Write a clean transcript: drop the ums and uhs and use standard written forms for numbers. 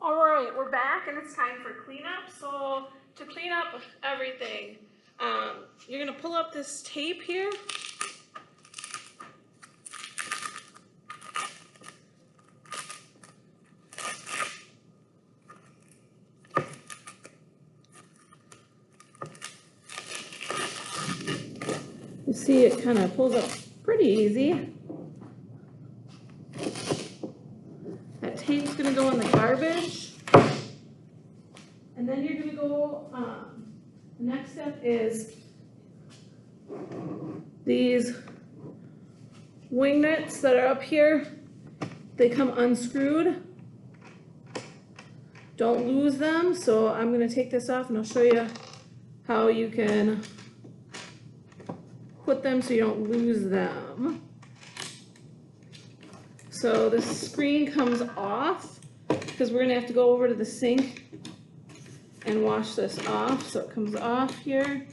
All right, we're back and it's time for cleanup. So to clean up everything, you're gonna pull up this tape here. You see it kind of pulls up pretty easy. That tape's gonna go in the garbage. And then you're gonna go, the next step is these wing nuts that are up here, they come unscrewed. Don't lose them, so I'm gonna take this off and I'll show you how you can put them so you don't lose them. So the screen comes off because we're gonna have to go over to the sink and wash this off. So it comes off here.